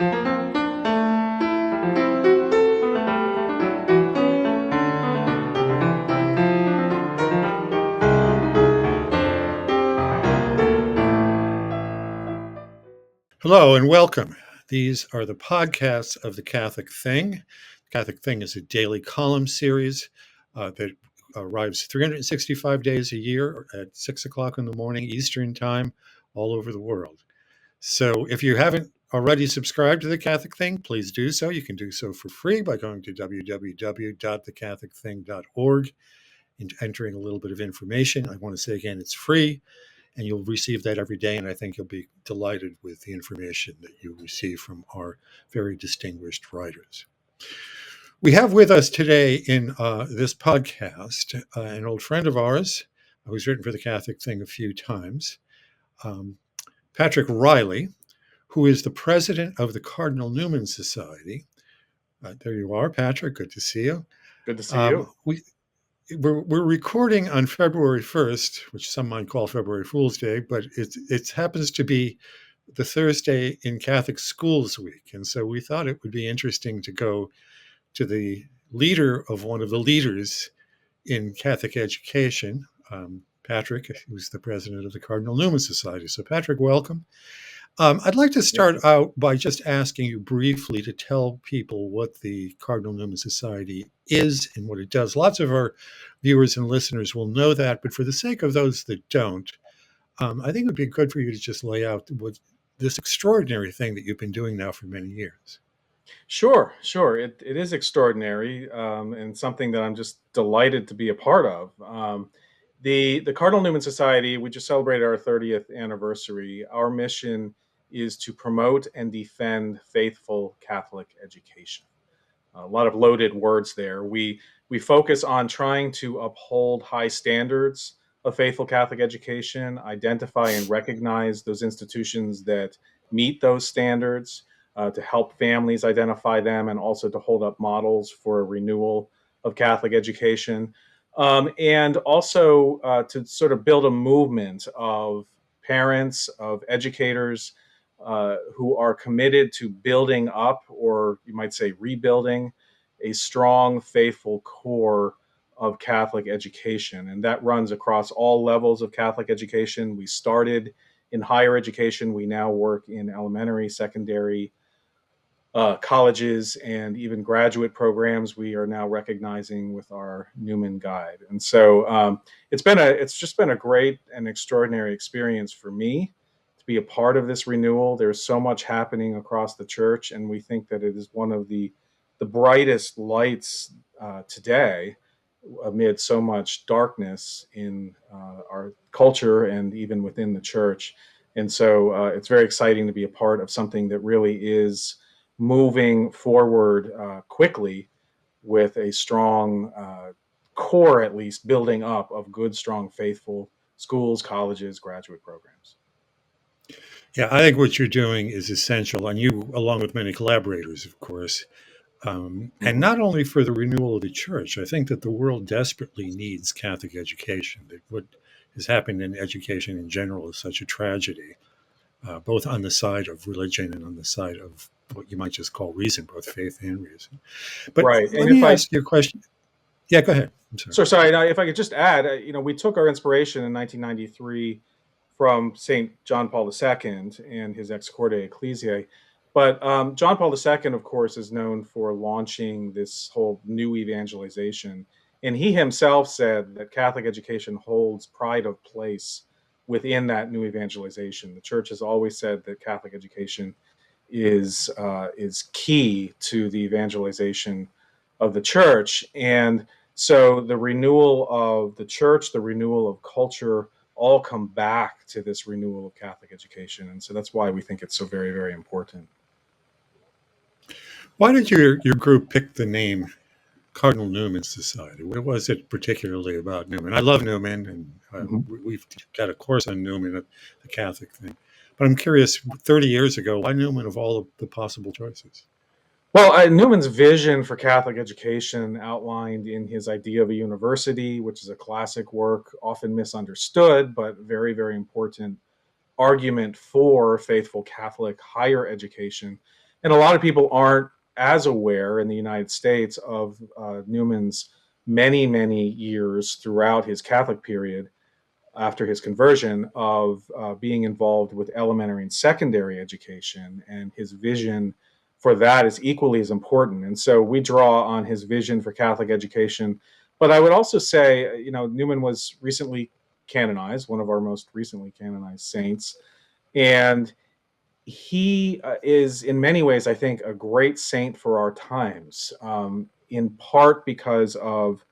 Hello and welcome. These are the podcasts of The Catholic Thing. Catholic Thing is a daily column series that arrives 365 days a year at 6 o'clock in the morning Eastern Time all over the world. So if you haven't already subscribed to The Catholic Thing, please do so. You can do so for free by going to www.thecatholicthing.org and entering a little bit of information. I want to say again, it's free. And you'll receive that every day. And I think you'll be delighted with the information that you receive from our very distinguished writers. We have with us today in this podcast an old friend of ours who's written for the Catholic Thing a few times, Patrick Reilly, who is the president of the Cardinal Newman Society. There you are, Patrick. Good to see you. Good to see you. We're recording on February 1st, which some might call February Fool's Day, but it happens to be the Thursday in Catholic Schools Week. And so we thought it would be interesting to go to the leader of one of the leaders in Catholic education, Patrick, who's the president of the Cardinal Newman Society. So Patrick, welcome. I'd like to start out by just asking you briefly to tell people what the Cardinal Newman Society is and what it does. Lots of our viewers and listeners will know that, but for the sake of those that don't, I think it would be good for you to just lay out what this extraordinary thing that you've been doing now for many years. Sure. It is extraordinary and something that I'm just delighted to be a part of. The Cardinal Newman Society, we just celebrated our 30th anniversary. Our mission is to promote and defend faithful Catholic education. A lot of loaded words there. We focus on trying to uphold high standards of faithful Catholic education, identify and recognize those institutions that meet those standards, to help families identify them, and also to hold up models for a renewal of Catholic education. And also to sort of build a movement of parents, of educators who are committed to building up, or you might say rebuilding, a strong, faithful core of Catholic education. And that runs across all levels of Catholic education. We started in higher education. We now work in elementary, secondary, colleges, and even graduate programs. We are now recognizing with our Newman Guide. And so it's just been a great and extraordinary experience for me to be a part of this renewal. There's so much happening across the church, and we think that it is one of the brightest lights today amid so much darkness in our culture and even within the church. And so it's very exciting to be a part of something that really is moving forward quickly with a strong core, at least building up, of good, strong, faithful schools, colleges, graduate programs. Yeah, I think what you're doing is essential, and you, along with many collaborators, of course, and not only for the renewal of the church. I think that the world desperately needs Catholic education. That what has happened in education in general is such a tragedy, both on the side of religion and on the side of what you might just call reason, both faith and reason. But right. Let me ask you a question. Yeah, go ahead. I'm sorry. Sorry. Now, if I could just add, we took our inspiration in 1993 from St. John Paul II and his Ex Corde Ecclesiae. But John Paul II, of course, is known for launching this whole new evangelization. And he himself said that Catholic education holds pride of place within that new evangelization. The church has always said that Catholic education is key to the evangelization of the church. And so the renewal of the church, the renewal of culture, all come back to this renewal of Catholic education. And so that's why we think it's so very, very important. Why did your group pick the name Cardinal Newman Society? What was it particularly about Newman? I love Newman, and we've got a course on Newman at the Catholic Thing. But I'm curious, 30 years ago, why Newman of all of the possible choices? Well, Newman's vision for Catholic education outlined in his idea of a university, which is a classic work, often misunderstood, but very, very important argument for faithful Catholic higher education. And a lot of people aren't as aware in the United States of Newman's many, many years throughout his Catholic period after his conversion of being involved with elementary and secondary education, and his vision for that is equally as important. And so we draw on his vision for Catholic education. But I would also say, Newman was recently canonized, one of our most recently canonized saints. And he is, in many ways, I think, a great saint for our times, in part because of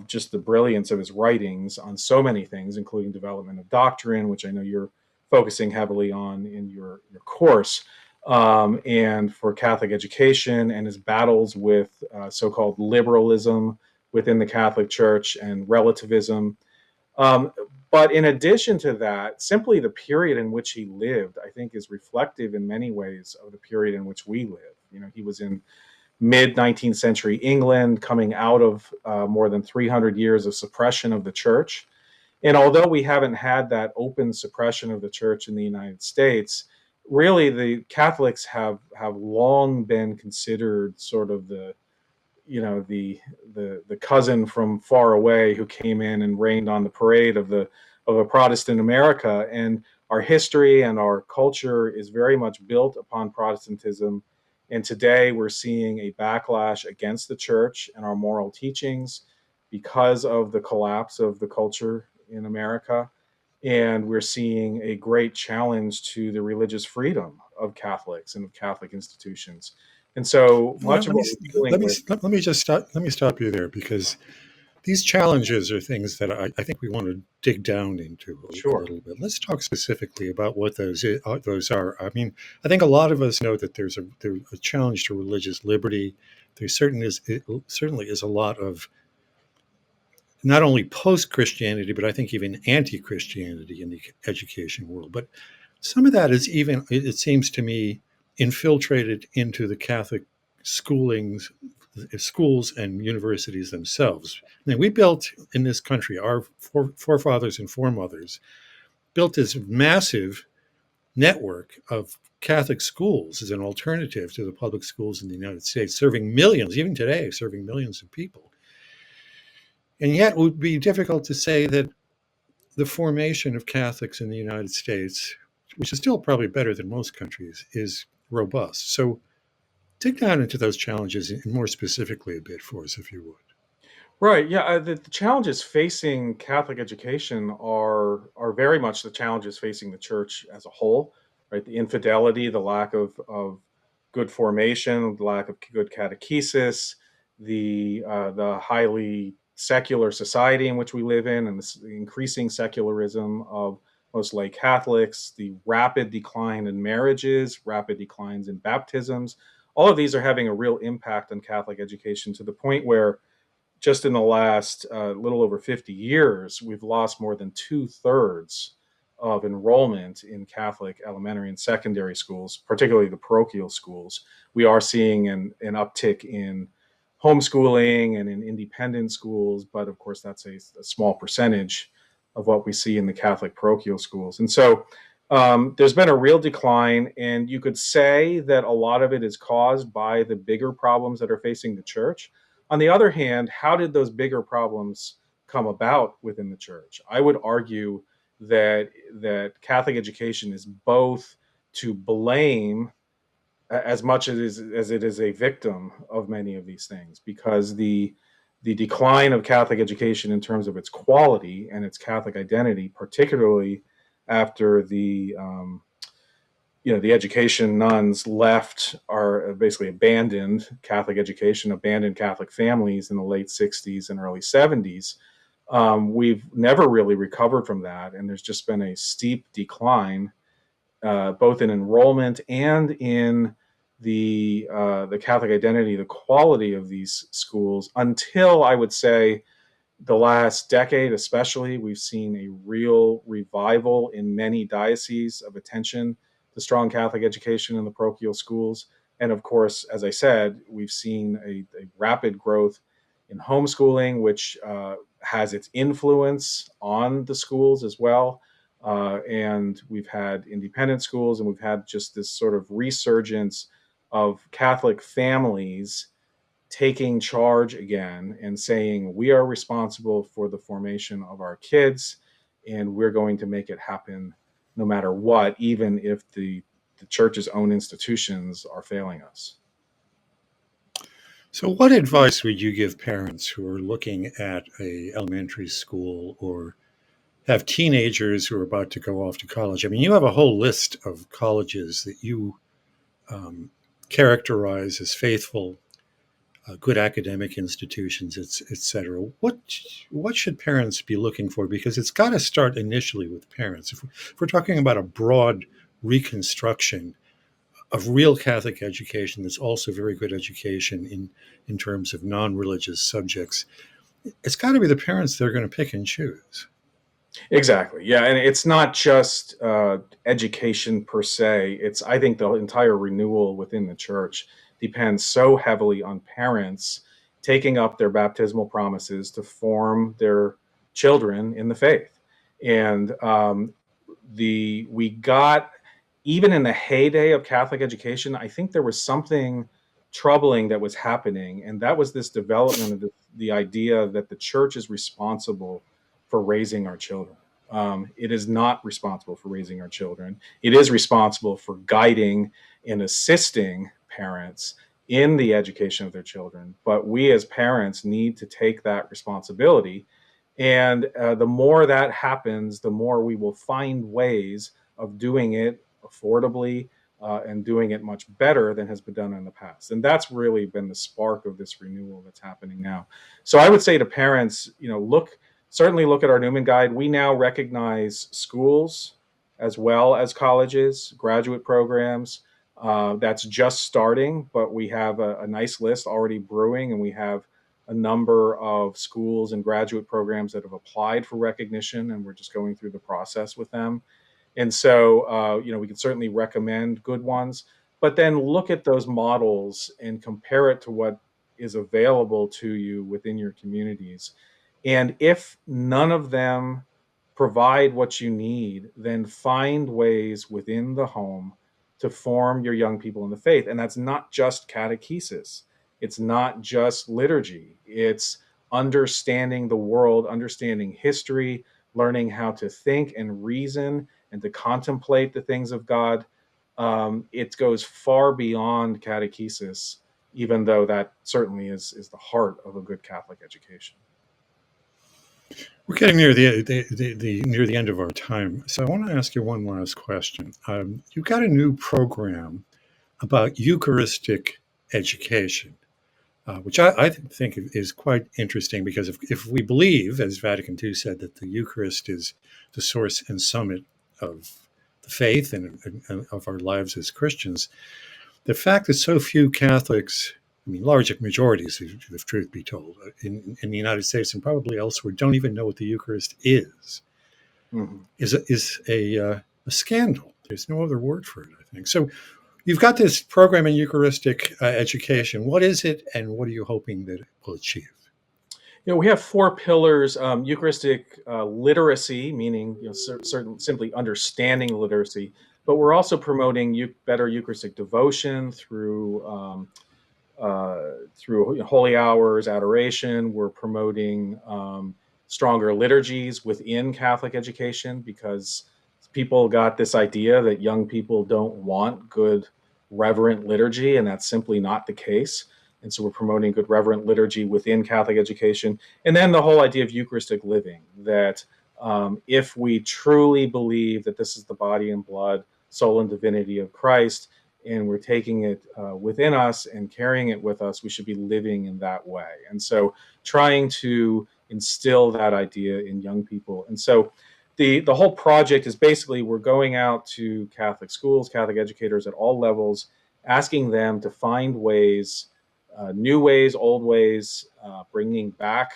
just the brilliance of his writings on so many things, including development of doctrine, which I know you're focusing heavily on in your course, and for Catholic education, and his battles with so-called liberalism within the Catholic Church and relativism. But in addition to that, simply the period in which he lived, I think, is reflective in many ways of the period in which we live. He was in mid 19th century England, coming out of more than 300 years of suppression of the church. And although we haven't had that open suppression of the church in the United States, really the Catholics have long been considered sort of the cousin from far away who came in and rained on the parade of a Protestant America. And our history and our culture is very much built upon Protestantism. And today we're seeing a backlash against the church and our moral teachings because of the collapse of the culture in America. And we're seeing a great challenge to the religious freedom of Catholics and of Catholic institutions. And so Well, much of what we're dealing with. let me just let me stop you there, because these challenges are things that I think we want to dig down into a Sure. little bit. Let's talk specifically about what those are. I mean, I think a lot of us know that there's a challenge to religious liberty. There certainly is a lot of not only post Christianity, but I think even anti Christianity in the education world. But some of that is even, it seems to me, infiltrated into the Catholic schoolings, schools and universities themselves. I mean, we built in this country, our forefathers and foremothers built this massive network of Catholic schools as an alternative to the public schools in the United States, serving millions, even today, serving millions of people. And yet, it would be difficult to say that the formation of Catholics in the United States, which is still probably better than most countries, is robust. So dig down into those challenges and more specifically a bit for us, if you would. Right. Yeah. The challenges facing Catholic education are very much the challenges facing the church as a whole. Right. The infidelity, the lack of good formation, the lack of good catechesis, the highly secular society in which we live in, and the increasing secularism of most lay Catholics, the rapid decline in marriages, rapid declines in baptisms. All of these are having a real impact on Catholic education to the point where just in the last little over 50 years, we've lost more than two-thirds of enrollment in Catholic elementary and secondary schools, particularly the parochial schools. We are seeing an uptick in homeschooling and in independent schools, but of course, that's a small percentage of what we see in the Catholic parochial schools. And so there's been a real decline, and you could say that a lot of it is caused by the bigger problems that are facing the church. On the other hand, how did those bigger problems come about within the church? I would argue that Catholic education is both to blame as much as it is a victim of many of these things, because the decline of Catholic education in terms of its quality and its Catholic identity, particularly after the education nuns left, are basically abandoned Catholic education, abandoned Catholic families in the late 60s and early 70s. We've never really recovered from that, and there's just been a steep decline, both in enrollment and in the Catholic identity, the quality of these schools, until I would say the last decade, especially, we've seen a real revival in many dioceses of attention to strong Catholic education in the parochial schools. And of course, as I said, we've seen a rapid growth in homeschooling, which has its influence on the schools as well. And we've had independent schools, and we've had just this sort of resurgence of Catholic families taking charge again and saying, we are responsible for the formation of our kids, and we're going to make it happen no matter what, even if the church's own institutions are failing us. So, what advice would you give parents who are looking at a elementary school or have teenagers who are about to go off to college? I mean, you have a whole list of colleges that you um, characterize as faithful, good academic institutions, et cetera. What should parents be looking for? Because it's got to start initially with parents. If we're talking about a broad reconstruction of real Catholic education that's also very good education in terms of non-religious subjects, it's got to be the parents that are going to pick and choose. Exactly. Yeah, and it's not just education per se. It's, I think, the entire renewal within the church depends so heavily on parents taking up their baptismal promises to form their children in the faith. And the we got, even in the heyday of Catholic education, I think there was something troubling that was happening, and that was this development of the idea that the church is responsible for raising our children. It is not responsible for raising our children. It is responsible for guiding and assisting parents in the education of their children. But we as parents need to take that responsibility. And the more that happens, the more we will find ways of doing it affordably and doing it much better than has been done in the past. And that's really been the spark of this renewal that's happening now. So I would say to parents, certainly look at our Newman Guide. We now recognize schools as well as colleges, graduate programs. That's just starting, but we have a nice list already brewing, and we have a number of schools and graduate programs that have applied for recognition, and we're just going through the process with them. And so, we can certainly recommend good ones, but then look at those models and compare it to what is available to you within your communities. And if none of them provide what you need, then find ways within the home to form your young people in the faith. And that's not just catechesis, it's not just liturgy, it's understanding the world, understanding history, learning how to think and reason and to contemplate the things of God. It goes far beyond catechesis, even though that certainly is the heart of a good Catholic education. We're getting near the near the end of our time, so I want to ask you one last question. You've got a new program about Eucharistic education, which I think is quite interesting because if we believe, as Vatican II said, that the Eucharist is the source and summit of the faith and of our lives as Christians, the fact that so few Catholics, I mean, large majorities, if truth be told, in the United States and probably elsewhere, don't even know what the Eucharist Mhm. is a scandal. There's no other word for it, I think. So you've got this program in Eucharistic education. What is it, and what are you hoping that it will achieve? We have four pillars: Eucharistic literacy, meaning certain simply understanding literacy, but we're also promoting better Eucharistic devotion through holy hours, adoration. We're promoting stronger liturgies within Catholic education because people got this idea that young people don't want good reverent liturgy, and that's simply not the case. And so we're promoting good reverent liturgy within Catholic education. And then the whole idea of Eucharistic living, that if we truly believe that this is the body and blood, soul and divinity of Christ, and we're taking it within us and carrying it with us, we should be living in that way. And so trying to instill that idea in young people. And so the whole project is basically we're going out to Catholic schools, Catholic educators at all levels, asking them to find ways, new ways, old ways, bringing back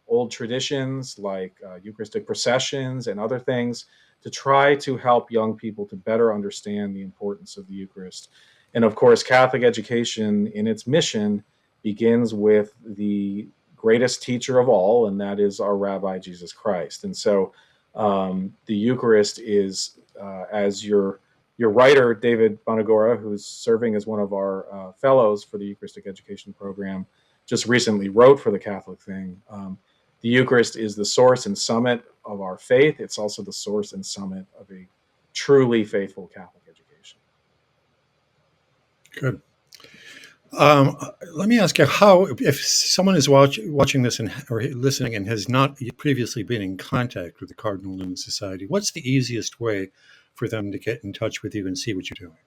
old traditions like Eucharistic processions and other things to try to help young people to better understand the importance of the Eucharist. And of course, Catholic education in its mission begins with the greatest teacher of all, and that is our Rabbi Jesus Christ. And so the Eucharist is, as your your writer, David Bonagora, who's serving as one of our fellows for the Eucharistic Education program, just recently wrote for the Catholic Thing. The Eucharist is the source and summit of our faith. It's also the source and summit of a truly faithful Catholic education. Good. Let me ask you how, if someone is watching this or listening and has not previously been in contact with the Cardinal Newman Society, what's the easiest way for them to get in touch with you and see what you're doing?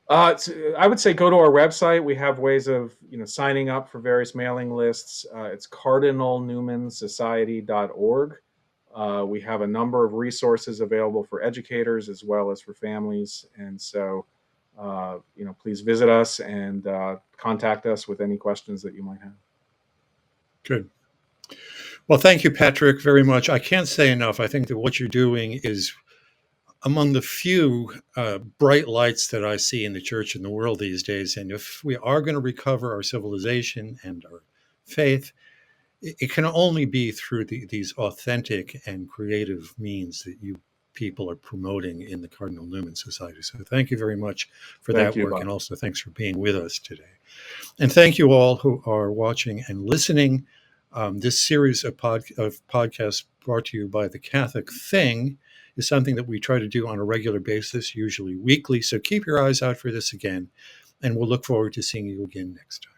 I would say go to our website. We have ways of signing up for various mailing lists. It's cardinalnewmansociety.org. We have a number of resources available for educators as well as for families, and so please visit us and contact us with any questions that you might have. Good. Well, thank you, Patrick, very much. I can't say enough. I think that what you're doing is among the few bright lights that I see in the church and the world these days. And if we are going to recover our civilization and our faith, it can only be through these authentic and creative means that you people are promoting in the Cardinal Newman Society. So thank you very much for Thank that you, work. Bob. And also thanks for being with us today. And thank you all who are watching and listening. This series of podcasts brought to you by the Catholic Thing is something that we try to do on a regular basis, usually weekly. So keep your eyes out for this again, and we'll look forward to seeing you again next time.